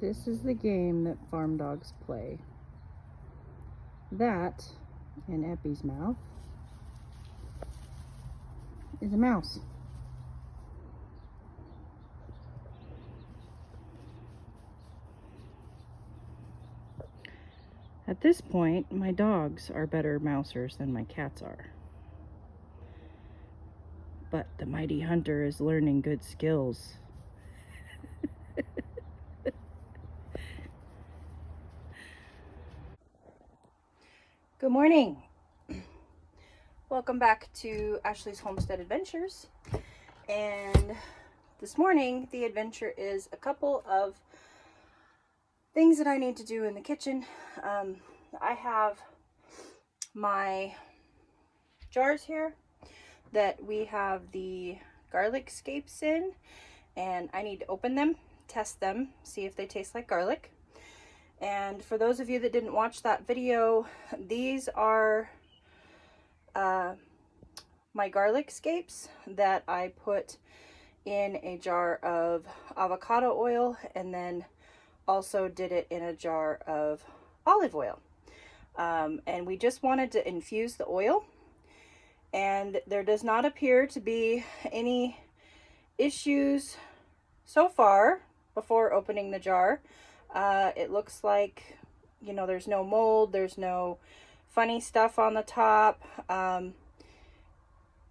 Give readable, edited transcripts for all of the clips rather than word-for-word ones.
This is the game that farm dogs play. That, in Eppie's mouth, is a mouse. At this point, my dogs are better mousers than my cats are. But the mighty hunter is learning good skills. Good morning. Welcome back to Ashley's Homestead Adventures. And this morning, the adventure is a couple of things that I need to do in the kitchen. I have my jars here that we have the garlic scapes in, and I need to open them, test them, see if they taste like garlic. And for those of you that didn't watch that video, these are my garlic scapes that I put in a jar of avocado oil, and then also did it in a jar of olive oil. And we just wanted to infuse the oil, and there does not appear to be any issues so far before opening the jar. It looks like, you know, there's no mold, there's no funny stuff on the top.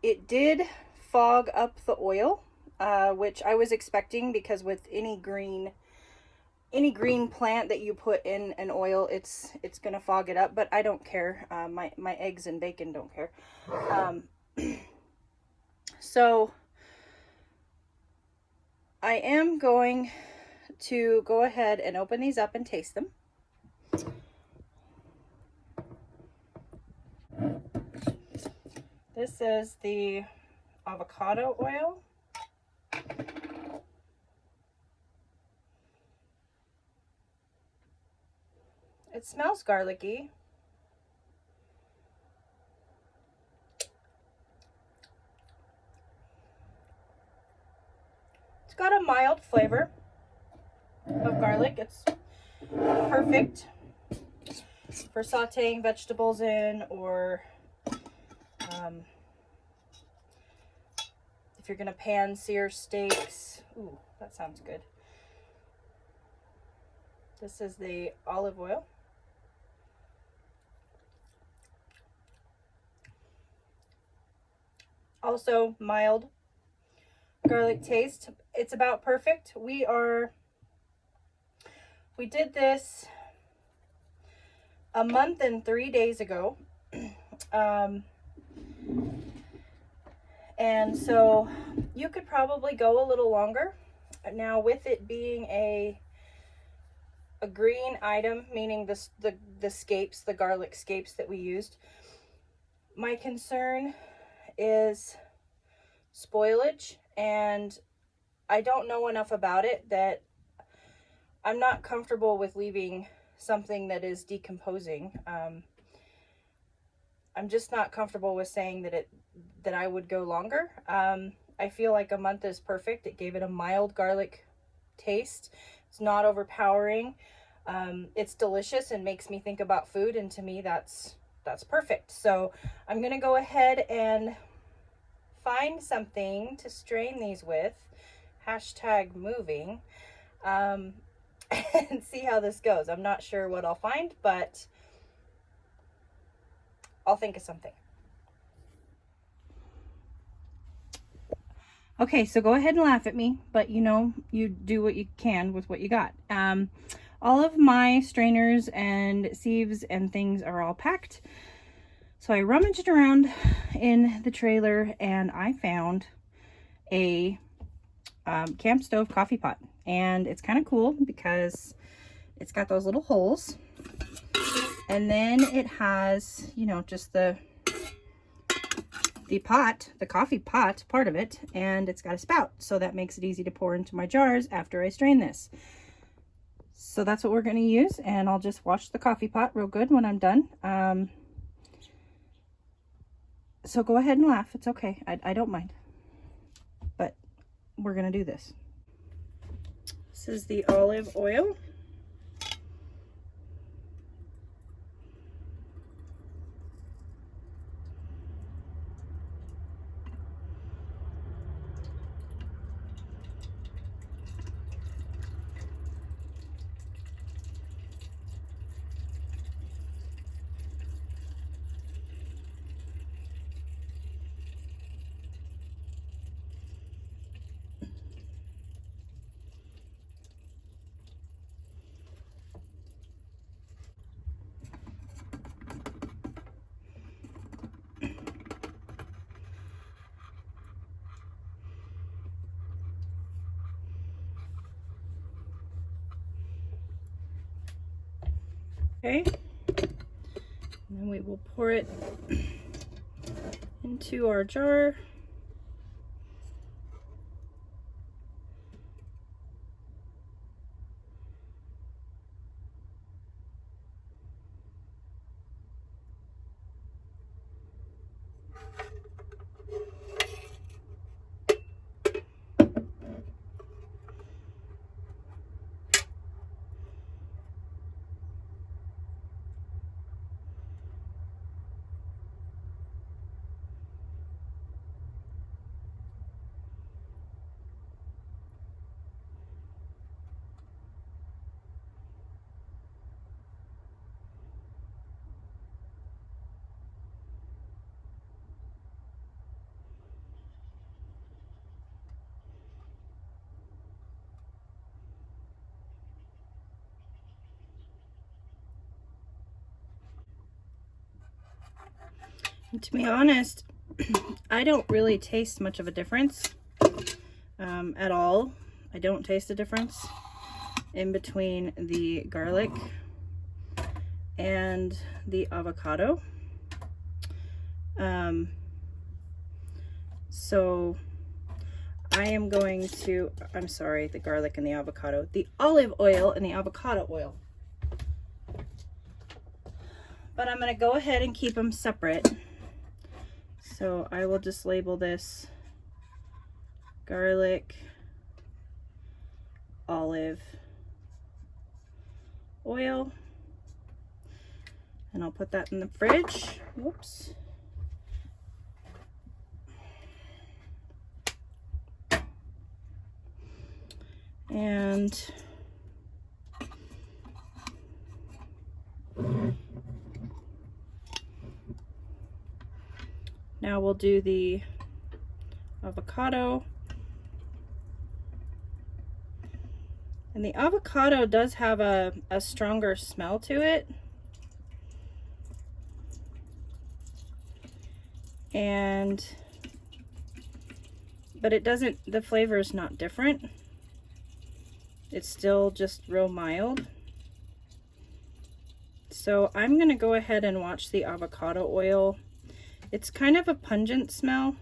It did fog up the oil, which I was expecting, because with any green plant that you put in an oil, it's gonna fog it up, but I don't care. My eggs and bacon don't care. So I am going to go ahead and open these up and taste them. This is the avocado oil. It smells garlicky. It's got a mild flavor of garlic. It's perfect for sauteing vegetables in, or if you're gonna pan sear steaks. Ooh, that sounds good. This is the olive oil. Also mild garlic taste. It's about perfect. We did this a month and 3 days ago. And so you could probably go a little longer. Now, with it being a green item, meaning the scapes, the garlic scapes that we used, my concern is spoilage, and I don't know enough about it that I'm not comfortable with leaving something that is decomposing. I'm just not comfortable with saying that I would go longer. I feel like a month is perfect. It gave it a mild garlic taste. It's not overpowering. It's delicious and makes me think about food, and to me that's perfect. So I'm gonna go ahead and find something to strain these with, #moving, and see how this goes. I'm not sure what I'll find, but I'll think of something. Okay, so go ahead and laugh at me, but you know, you do what you can with what you got. All of my strainers and sieves and things are all packed. So I rummaged around in the trailer and I found a camp stove coffee pot. And it's kind of cool because it's got those little holes. And then it has, you know, just the pot, the coffee pot part of it, and it's got a spout. So that makes it easy to pour into my jars after I strain this. So that's what we're going to use, and I'll just wash the coffee pot real good when I'm done. So go ahead and laugh. It's okay. I don't mind. But we're going to do this. This is the olive oil. Okay, and then we will pour it into our jar. And to be honest, I don't really taste much of a difference at all. I don't taste a difference in between the garlic and the avocado. So I am going to, I'm sorry, the garlic and the avocado, the olive oil and the avocado oil. But I'm going to go ahead and keep them separate. So I will just label this garlic, olive oil, and I'll put that in the fridge. Whoops. And now we'll do the avocado. And the avocado does have a stronger smell to it. But it doesn't, the flavor is not different. It's still just real mild. So I'm gonna go ahead and watch the avocado oil. It's kind of a pungent smell.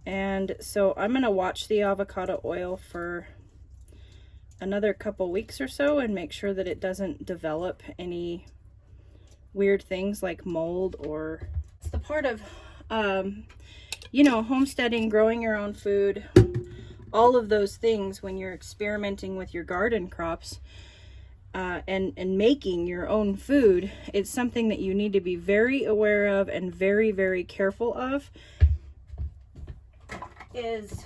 And so I'm gonna watch the avocado oil for another couple weeks or so and make sure that it doesn't develop any weird things like mold, or it's the part of you know, homesteading, growing your own food, all of those things when you're experimenting with your garden crops and making your own food. It's something that you need to be very aware of and very, very careful of. Is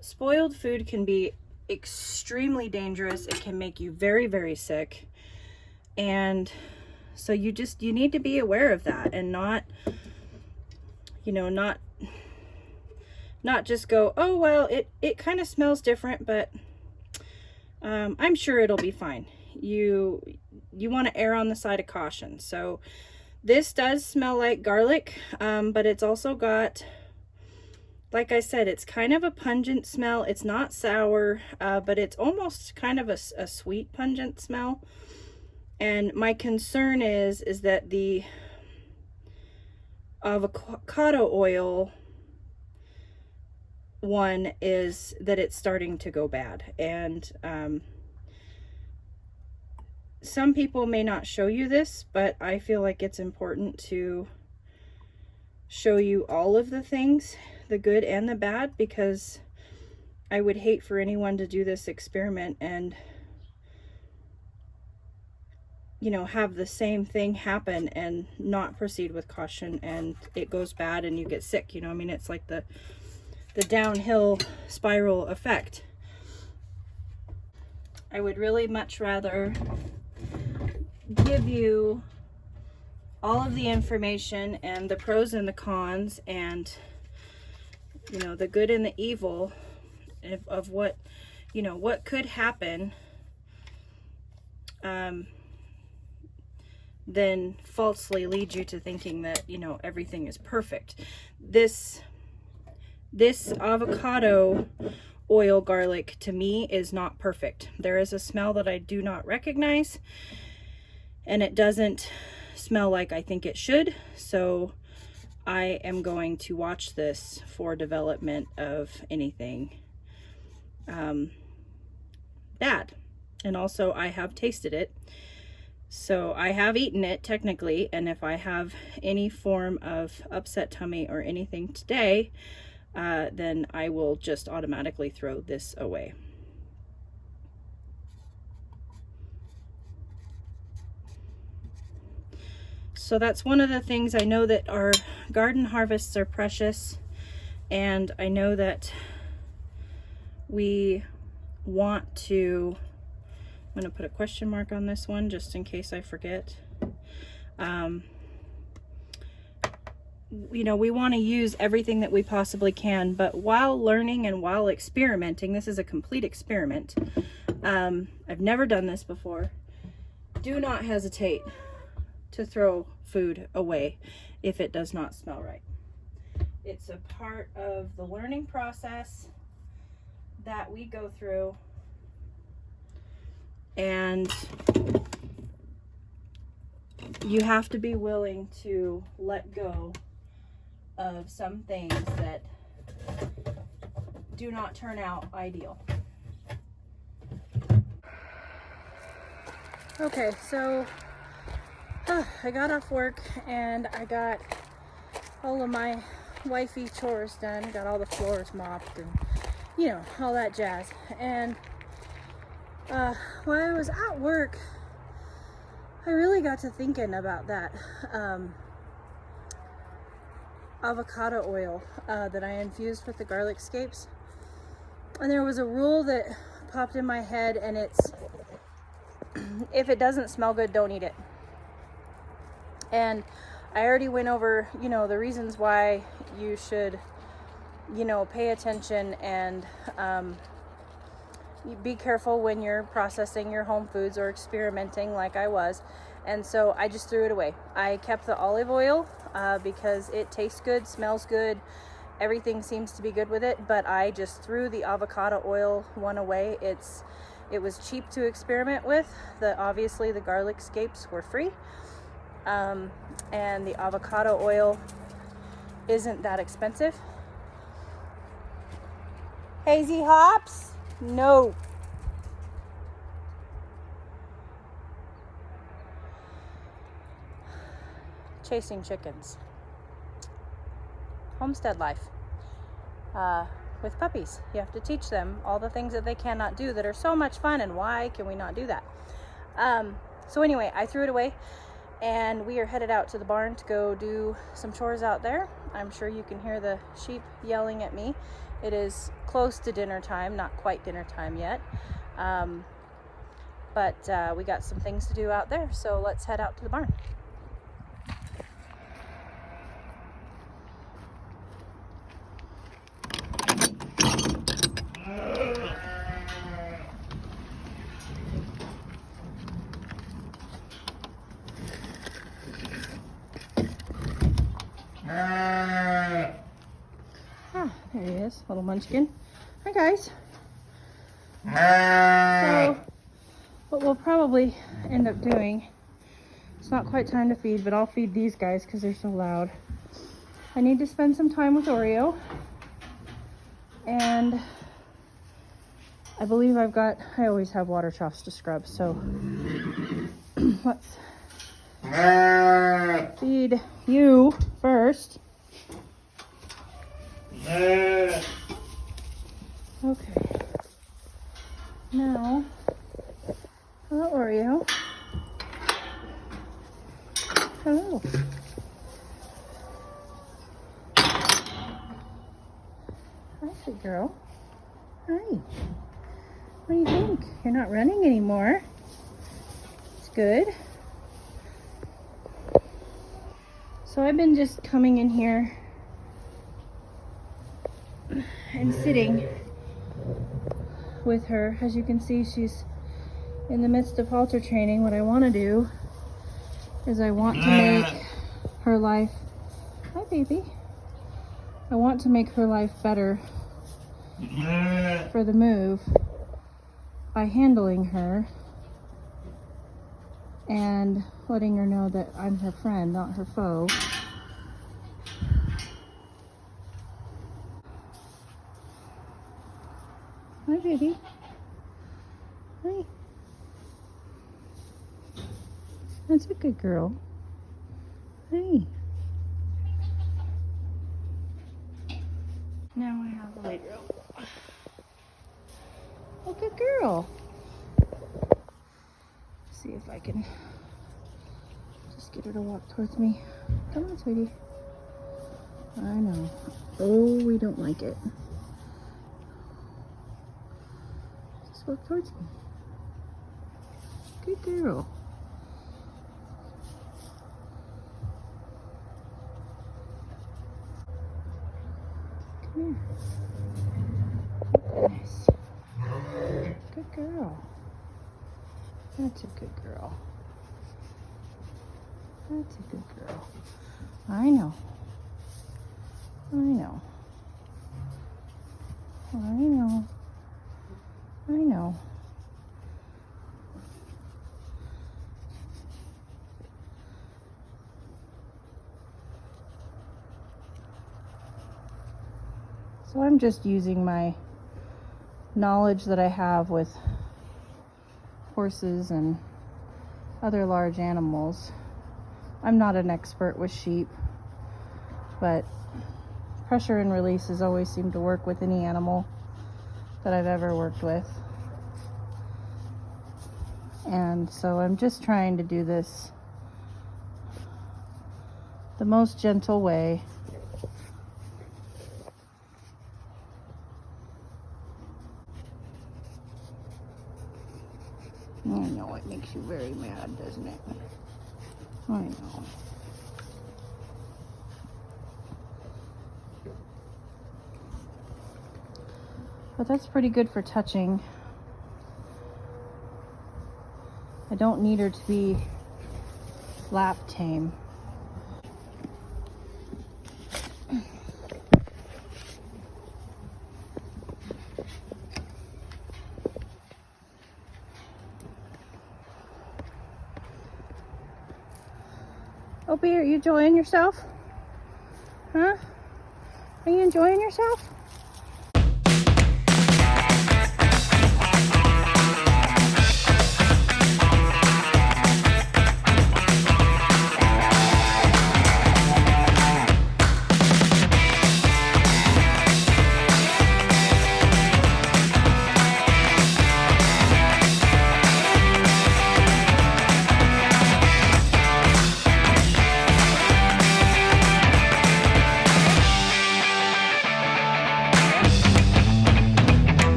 spoiled food can be extremely dangerous. It can make you very, very sick. And so you need to be aware of that and not, you know, not just go, oh, well, it kind of smells different, but I'm sure it'll be fine. You want to err on the side of caution. So this does smell like garlic, but it's also got, like I said, it's kind of a pungent smell. It's not sour, but it's almost kind of a sweet pungent smell. And my concern is that the avocado oil one is that it's starting to go bad. And some people may not show you this, but I feel like it's important to show you all of the things, the good and the bad, because I would hate for anyone to do this experiment and, you know, have the same thing happen and not proceed with caution and it goes bad and you get sick. You know, I mean, it's like the downhill spiral effect. I would really much rather give you all of the information and the pros and the cons and, you know, the good and the evil of what, you know, what could happen, than falsely lead you to thinking that, you know, everything is perfect. This avocado oil garlic to me is not perfect. There is a smell that I do not recognize, and it doesn't smell like I think it should. So I am going to watch this for development of anything bad. And also I have tasted it. So I have eaten it technically, and if I have any form of upset tummy or anything today, then I will just automatically throw this away. So that's one of the things. I know that our garden harvests are precious, and I know that we want to, I'm going to put a question mark on this one just in case I forget. You know, we want to use everything that we possibly can, but while learning and while experimenting, this is a complete experiment. I've never done this before. Do not hesitate to throw food away if it does not smell right. It's a part of the learning process that we go through, and you have to be willing to let go of some things that do not turn out ideal. Okay, so I got off work and I got all of my wifey chores done. Got all the floors mopped and, you know, all that jazz. And while I was at work, I really got to thinking about that avocado oil that I infused with the garlic scapes. And there was a rule that popped in my head, and it's, if it doesn't smell good, don't eat it. And I already went over, you know, the reasons why you should, you know, pay attention and be careful when you're processing your home foods or experimenting like I was. And so I just threw it away. I kept the olive oil because it tastes good, smells good, everything seems to be good with it, but I just threw the avocado oil one away. It was cheap to experiment with. Obviously the garlic scapes were free, and the avocado oil isn't that expensive. Hazy hops? No. Chasing chickens. Homestead life. With puppies. You have to teach them all the things that they cannot do that are so much fun, and why can we not do that? So anyway, I threw it away, and we are headed out to the barn to go do some chores out there. I'm sure you can hear the sheep yelling at me. It is close to dinner time, not quite dinner time yet. But we got some things to do out there, so let's head out to the barn. There he is, little munchkin. Hi guys. So what we'll probably end up doing, it's not quite time to feed, but I'll feed these guys because they're so loud. I need to spend some time with Oreo, and I believe I always have water troughs to scrub, so let's feed you first. Okay. Now, hello Oreo. Hello. Hi, good girl. Hi. What do you think? You're not running anymore. It's good. So I've been just coming in here and sitting with her. As you can see, she's in the midst of halter training. What I want to do is I want to make her life, hi baby, I want to make her life better for the move by handling her and letting her know that I'm her friend, not her foe. Hi, baby. Hi. That's a good girl. Hey. Now I have a lay room. Oh, good girl. See if I can just get her to walk towards me. Come on, sweetie. I know. Oh, we don't like it. Just walk towards me. Good girl. Come here. Nice. Good girl. That's a good girl. That's a good girl. I know. I know. I know. I know. So I'm just using my knowledge that I have with horses and other large animals. I'm not an expert with sheep, but pressure and releases always seem to work with any animal that I've ever worked with. And so I'm just trying to do this the most gentle way. I know it makes you very mad, doesn't it? I know. But that's pretty good for touching. I don't need her to be lap tame. Opie, are you enjoying yourself? Huh? Are you enjoying yourself?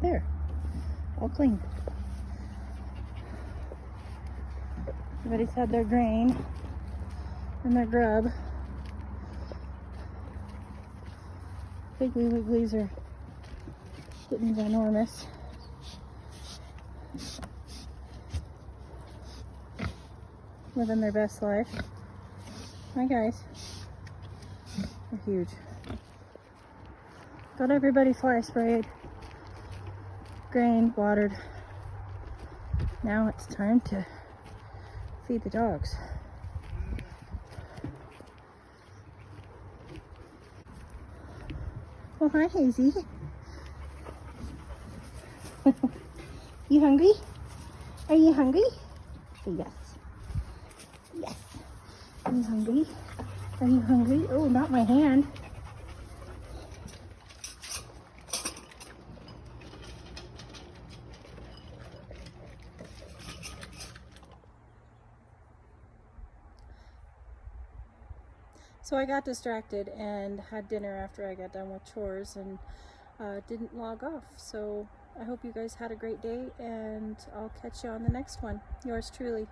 There, all clean. Everybody's had their grain and their grub. Piggly Wigglies are getting ginormous. Living their best life. Hi guys. They're huge. Got everybody fly sprayed, grain watered. Now it's time to feed the dogs. Oh, hi, Hazy. You hungry? Are you hungry? Say yes. Yes. Are you hungry? Are you hungry? Oh, not my hand. So I got distracted and had dinner after I got done with chores and didn't log off. So I hope you guys had a great day, and I'll catch you on the next one. Yours truly.